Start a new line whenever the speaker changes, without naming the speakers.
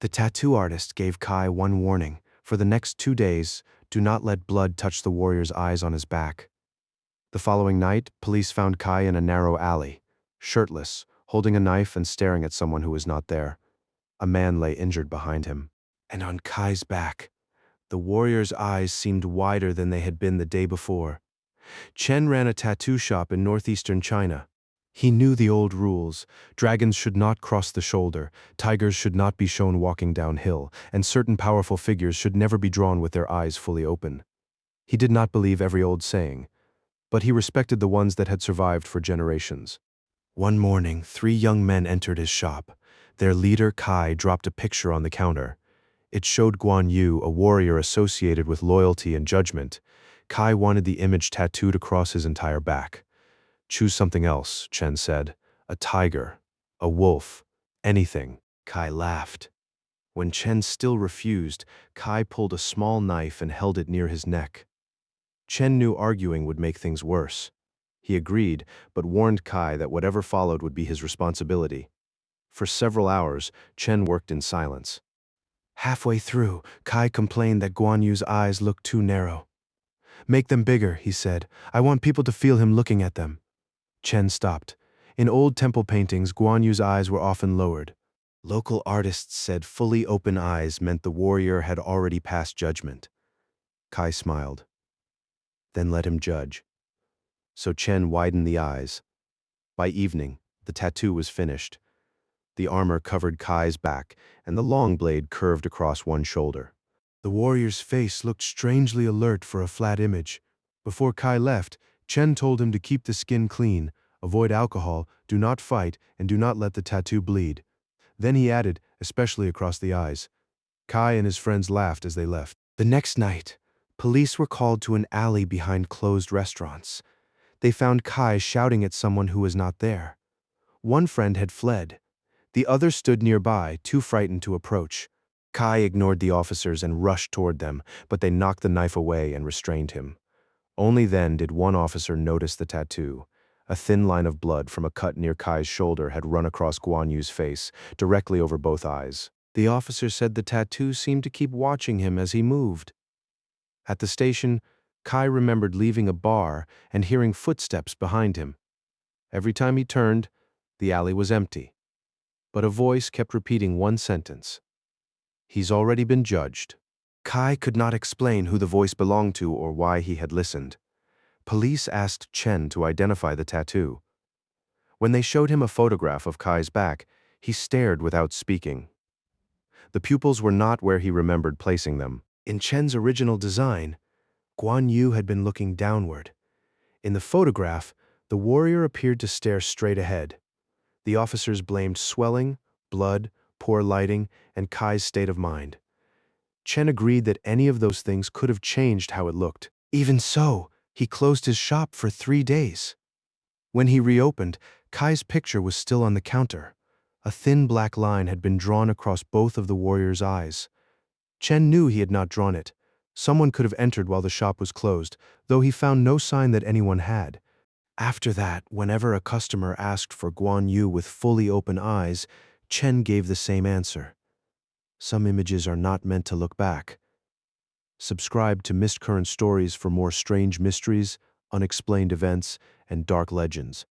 The tattoo artist gave Kai one warning. For the next 2 days, do not let blood touch the warrior's eyes on his back. The following night, police found Kai in a narrow alley, shirtless, holding a knife and staring at someone who was not there. A man lay injured behind him. And on Kai's back, the warrior's eyes seemed wider than they had been the day before. Chen ran a tattoo shop in northeastern China. He knew the old rules. Dragons should not cross the shoulder, tigers should not be shown walking downhill, and certain powerful figures should never be drawn with their eyes fully open. He did not believe every old saying, but he respected the ones that had survived for generations. One morning, 3 young men entered his shop. Their leader, Kai, dropped a picture on the counter. It showed Guan Yu, a warrior associated with loyalty and judgment. Kai wanted the image tattooed across his entire back. Choose something else, Chen said. A tiger, a wolf, anything. Kai laughed. When Chen still refused, Kai pulled a small knife and held it near his neck. Chen knew arguing would make things worse. He agreed, but warned Kai that whatever followed would be his responsibility. For several hours, Chen worked in silence. Halfway through, Kai complained that Guan Yu's eyes looked too narrow. Make them bigger, he said. I want people to feel him looking at them. Chen stopped. In old temple paintings, Guan Yu's eyes were often lowered. Local artists said fully open eyes meant the warrior had already passed judgment. Kai smiled. Then let him judge. So Chen widened the eyes. By evening, the tattoo was finished. The armor covered Kai's back, and the long blade curved across one shoulder. The warrior's face looked strangely alert for a flat image. Before Kai left, Chen told him to keep the skin clean, avoid alcohol, do not fight, and do not let the tattoo bleed. Then he added, especially across the eyes. Kai and his friends laughed as they left. The next night, police were called to an alley behind closed restaurants. They found Kai shouting at someone who was not there. One friend had fled. The other stood nearby, too frightened to approach. Kai ignored the officers and rushed toward them, but they knocked the knife away and restrained him. Only then did one officer notice the tattoo. A thin line of blood from a cut near Kai's shoulder had run across Guan Yu's face, directly over both eyes. The officer said the tattoo seemed to keep watching him as he moved. At the station, Kai remembered leaving a bar and hearing footsteps behind him. Every time he turned, the alley was empty. But a voice kept repeating one sentence. He's already been judged. Kai could not explain who the voice belonged to or why he had listened. Police asked Chen to identify the tattoo. When they showed him a photograph of Kai's back, he stared without speaking. The pupils were not where he remembered placing them. In Chen's original design, Guan Yu had been looking downward. In the photograph, the warrior appeared to stare straight ahead. The officers blamed swelling, blood, poor lighting, and Kai's state of mind. Chen agreed that any of those things could have changed how it looked. Even so, he closed his shop for 3 days. When he reopened, Kai's picture was still on the counter. A thin black line had been drawn across both of the warrior's eyes. Chen knew he had not drawn it. Someone could have entered while the shop was closed, though he found no sign that anyone had. After that, whenever a customer asked for Guan Yu with fully open eyes, Chen gave the same answer. Some images are not meant to look back. Subscribe to Mistcurrent stories for more strange mysteries, unexplained events, and dark legends.